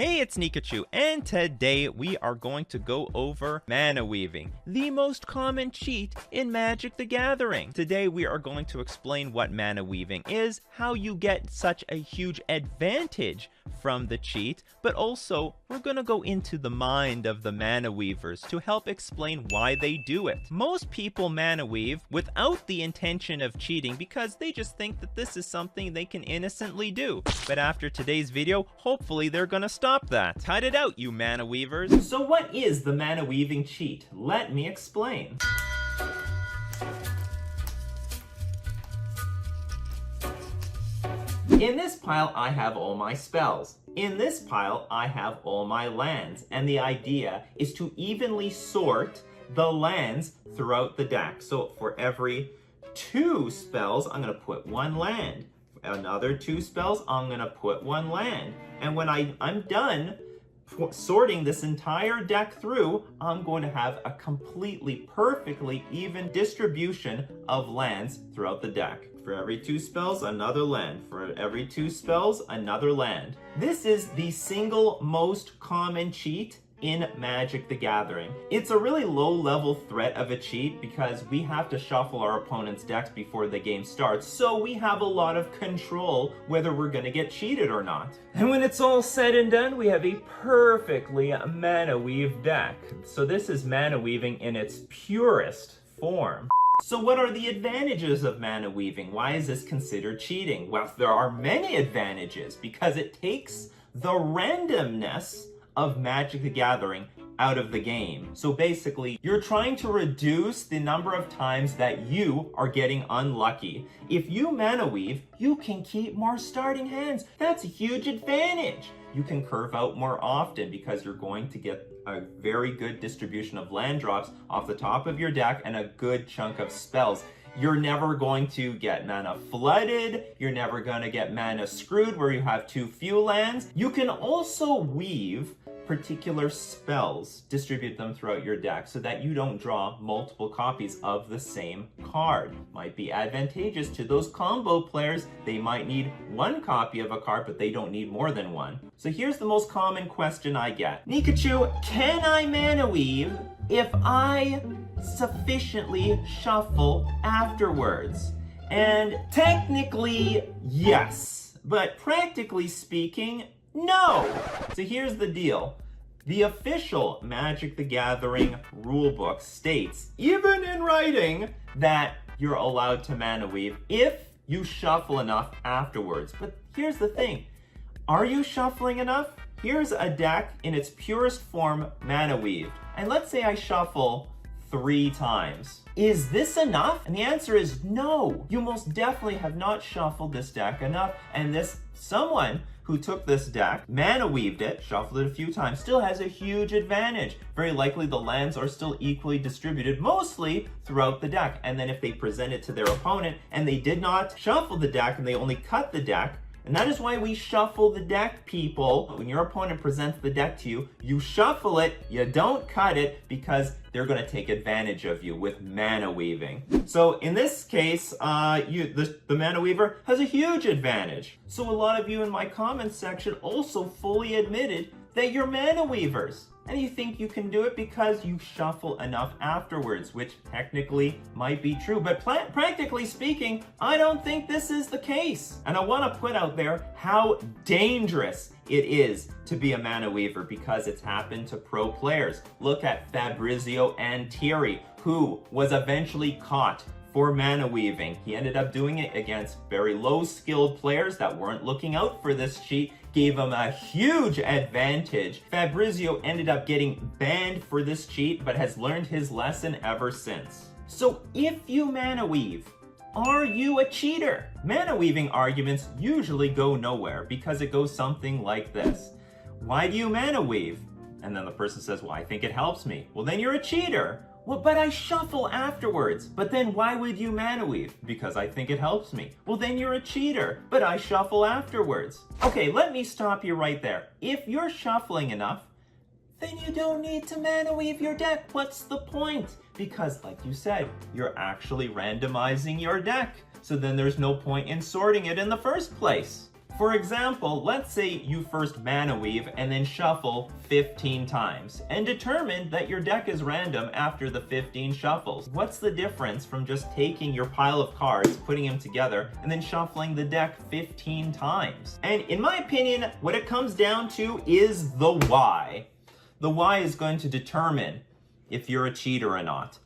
Hey, it's Nikachu, and today we are going to go over mana weaving, the most common cheat in Magic the Gathering. Today we are going to explain what mana weaving is, how you get such a huge advantage from the cheat, but also we're going to go into the mind of the mana weavers to help explain why they do it. Most people mana weave without the intention of cheating because they just think that this is something they can innocently do. But after today's video, hopefully they're going to stop that. Cut it out, you mana weavers. So what is the mana weaving cheat? Let me explain. In this pile, I have all my spells. In this pile, I have all my lands. And the idea is to evenly sort the lands throughout the deck. So for every 2 spells, I'm going to put 1 land. Another 2 spells, I'm going to put 1 land. And when I'm done sorting this entire deck through, I'm going to have a completely, perfectly even distribution of lands throughout the deck. For every 2 spells, another land. For every 2 spells, another land. This is the single most common cheat in Magic the Gathering. It's a really low-level threat of a cheat because we have to shuffle our opponent's decks before the game starts, so we have a lot of control whether we're gonna get cheated or not. And when it's all said and done, we have a perfectly mana weave deck. So this is mana weaving in its purest form. So what are the advantages of mana weaving? Why is this considered cheating? Well, there are many advantages because it takes the randomness of Magic the Gathering out of the game. So basically, you're trying to reduce the number of times that you are getting unlucky. If you mana weave, you can keep more starting hands. That's a huge advantage. You can curve out more often because you're going to get a very good distribution of land drops off the top of your deck and a good chunk of spells. You're never going to get mana flooded. You're never going to get mana screwed where you have too few lands. You can also weave particular spells, distribute them throughout your deck so that you don't draw multiple copies of the same card. Might be advantageous to those combo players. They might need 1 copy of a card, but they don't need more than 1. So here's the most common question I get. Nikachu, can I mana weave if I sufficiently shuffle afterwards? And technically, yes. But practically speaking, no. So here's the deal. The official Magic the Gathering rulebook states, even in writing, that you're allowed to mana weave if you shuffle enough afterwards. But here's the thing. Are you shuffling enough? Here's a deck in its purest form, mana weaved. And let's say I shuffle 3 times. Is this enough? And the answer is no. You most definitely have not shuffled this deck enough. And someone who took this deck, mana weaved it, shuffled it a few times, still has a huge advantage. Very likely the lands are still equally distributed, mostly throughout the deck. And then if they present it to their opponent and they did not shuffle the deck and they only cut the deck, and that is why we shuffle the deck, people. When your opponent presents the deck to you, you shuffle it, you don't cut it, because they're going to take advantage of you with mana weaving. So in this case, the mana weaver has a huge advantage. So a lot of you in my comments section also fully admitted that you're mana weavers. And you think you can do it because you shuffle enough afterwards, which technically might be true. But practically speaking, I don't think this is the case. And I want to put out there how dangerous it is to be a mana weaver because it's happened to pro players. Look at Fabrizio Antieri, who was eventually caught for mana weaving. He ended up doing it against very low skilled players that weren't looking out for this cheat, gave him a huge advantage. Fabrizio ended up getting banned for this cheat, but has learned his lesson ever since. So if you mana weave, are you a cheater? Mana weaving arguments usually go nowhere because it goes something like this. Why do you mana weave? And then the person says, well, I think it helps me. Well, then you're a cheater. Well, but I shuffle afterwards. But then why would you mana weave? Because I think it helps me. Well, then you're a cheater. But I shuffle afterwards. Okay, let me stop you right there. If you're shuffling enough, then you don't need to mana weave your deck. What's the point? Because, like you said, you're actually randomizing your deck. So then there's no point in sorting it in the first place. For example, let's say you first mana weave and then shuffle 15 times and determine that your deck is random after the 15 shuffles. What's the difference from just taking your pile of cards, putting them together, and then shuffling the deck 15 times? And in my opinion, what it comes down to is the why. The why is going to determine if you're a cheater or not.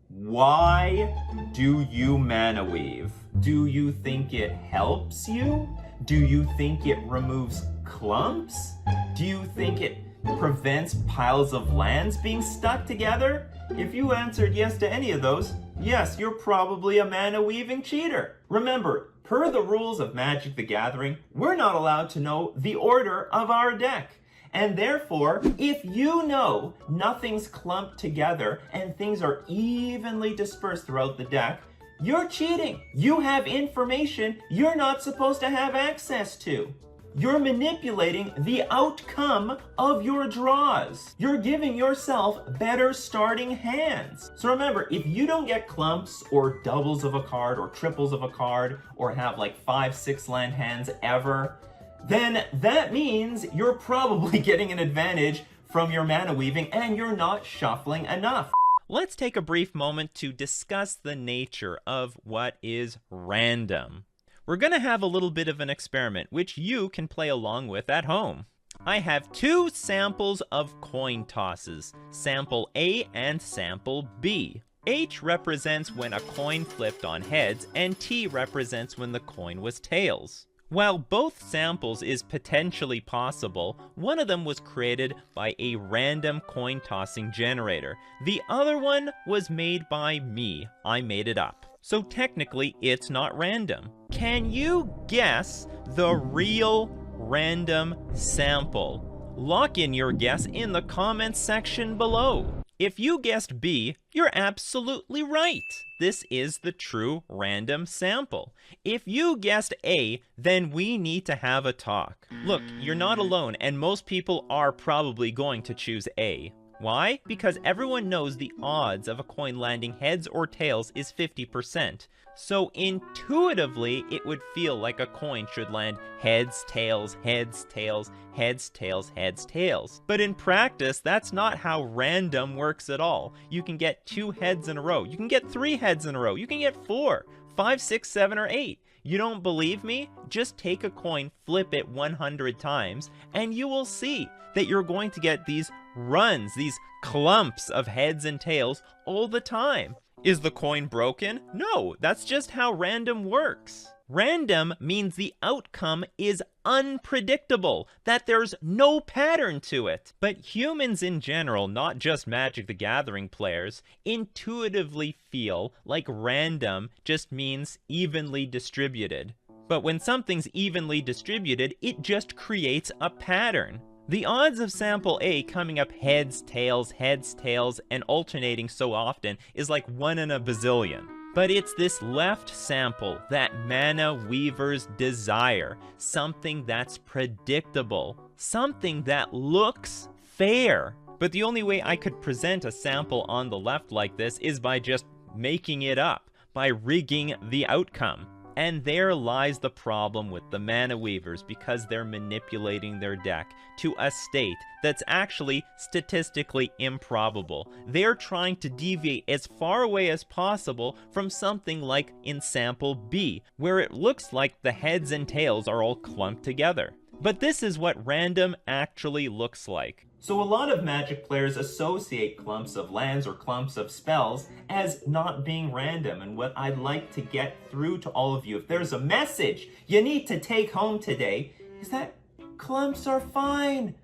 Why do you mana weave? Do you think it helps you? Do you think it removes clumps? Do you think it prevents piles of lands being stuck together? If you answered yes to any of those, yes, you're probably a mana weaving cheater. Remember, per the rules of Magic the Gathering, we're not allowed to know the order of our deck. And therefore, if you know nothing's clumped together and things are evenly dispersed throughout the deck, you're cheating. You have information you're not supposed to have access to. You're manipulating the outcome of your draws. You're giving yourself better starting hands. So remember, if you don't get clumps or doubles of a card or triples of a card or have like 5-6 land hands ever, then that means you're probably getting an advantage from your mana weaving and you're not shuffling enough. Let's take a brief moment to discuss the nature of what is random. We're going to have a little bit of an experiment, which you can play along with at home. I have two samples of coin tosses, sample A and sample B. H represents when a coin flipped on heads, and T represents when the coin was tails. While both samples is potentially possible, one of them was created by a random coin tossing generator. The other one was made by me. I made it up. So technically, it's not random. Can you guess the real random sample? Lock in your guess in the comments section below. If you guessed B, you're absolutely right. This is the true random sample. If you guessed A, then we need to have a talk. Look, you're not alone, and most people are probably going to choose A. Why? Because everyone knows the odds of a coin landing heads or tails is 50%. So intuitively, it would feel like a coin should land heads, tails, heads, tails, heads, tails, heads, tails. But in practice, that's not how random works at all. You can get 2 heads in a row. You can get 3 heads in a row. You can get 4, 5, 6, 7, or 8. You don't believe me? Just take a coin, flip it 100 times, and you will see that you're going to get these runs, these clumps of heads and tails all the time. Is the coin broken? No, that's just how random works. Random means the outcome is unpredictable, that there's no pattern to it. But humans in general, not just Magic the Gathering players, intuitively feel like random just means evenly distributed. But when something's evenly distributed, it just creates a pattern. The odds of sample A coming up heads, tails, and alternating so often is like 1 in a bazillion. But it's this left sample that mana weavers desire, something that's predictable, something that looks fair. But the only way I could present a sample on the left like this is by just making it up, by rigging the outcome. And there lies the problem with the mana weavers, because they're manipulating their deck to a state that's actually statistically improbable. They're trying to deviate as far away as possible from something like in sample B, where it looks like the heads and tails are all clumped together. But this is what random actually looks like. So a lot of Magic players associate clumps of lands or clumps of spells as not being random. And what I'd like to get through to all of you, if there's a message you need to take home today, is that clumps are fine.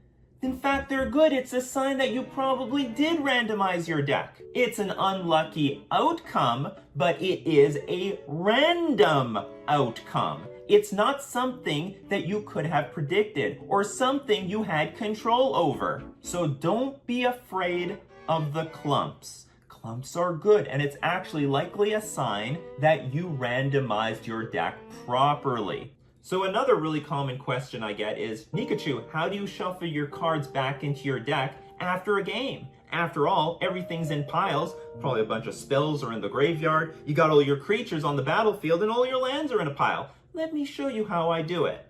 In fact, they're good. It's a sign that you probably did randomize your deck. It's an unlucky outcome, but it is a random outcome. It's not something that you could have predicted or something you had control over. So don't be afraid of the clumps. Clumps are good, and it's actually likely a sign that you randomized your deck properly. So another really common question I get is, Nikachu, how do you shuffle your cards back into your deck after a game? After all, everything's in piles. Probably a bunch of spells are in the graveyard. You got all your creatures on the battlefield and all your lands are in a pile. Let me show you how I do it.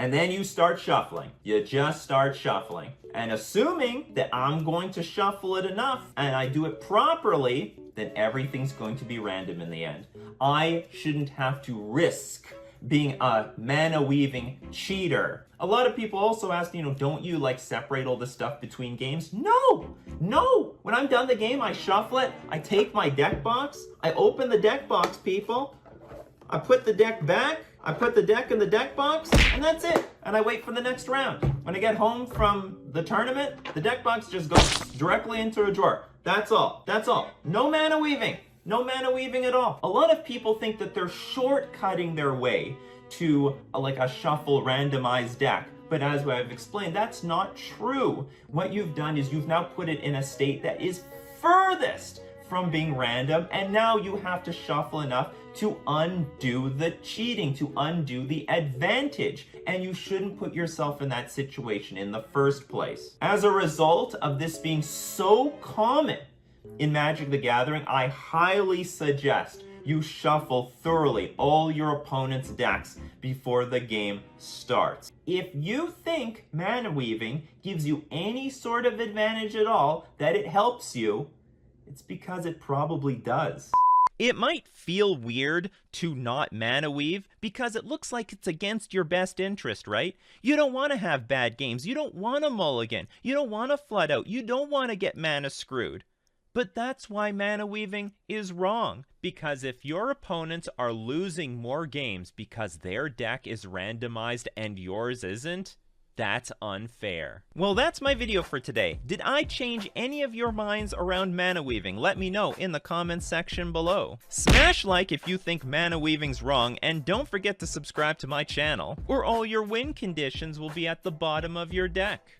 And then you start shuffling. You just start shuffling. And assuming that I'm going to shuffle it enough and I do it properly, then everything's going to be random in the end. I shouldn't have to risk being a mana weaving cheater. A lot of people also ask, don't you like separate all the stuff between games? No! When I'm done the game, I shuffle it, I take my deck box, I open the deck box, people, I put the deck back, I put the deck in the deck box, and that's it. And I wait for the next round. When I get home from the tournament, the deck box just goes directly into a drawer. That's all. No mana weaving. No mana weaving at all. A lot of people think that they're shortcutting their way to a shuffle randomized deck. But as I've explained, that's not true. What you've done is you've now put it in a state that is furthest from being random, and now you have to shuffle enough to undo the cheating, to undo the advantage, and you shouldn't put yourself in that situation in the first place. As a result of this being so common in Magic the Gathering, I highly suggest you shuffle thoroughly all your opponent's decks before the game starts. If you think mana weaving gives you any sort of advantage at all, that it helps you, it's because it probably does. It might feel weird to not mana weave because it looks like it's against your best interest, right? You don't want to have bad games. You don't want to mulligan. You don't want to flood out. You don't want to get mana screwed. But that's why mana weaving is wrong. Because if your opponents are losing more games because their deck is randomized and yours isn't, that's unfair. Well, that's my video for today. Did I change any of your minds around mana weaving? Let me know in the comments section below. Smash like if you think mana weaving's wrong, and don't forget to subscribe to my channel, or all your win conditions will be at the bottom of your deck.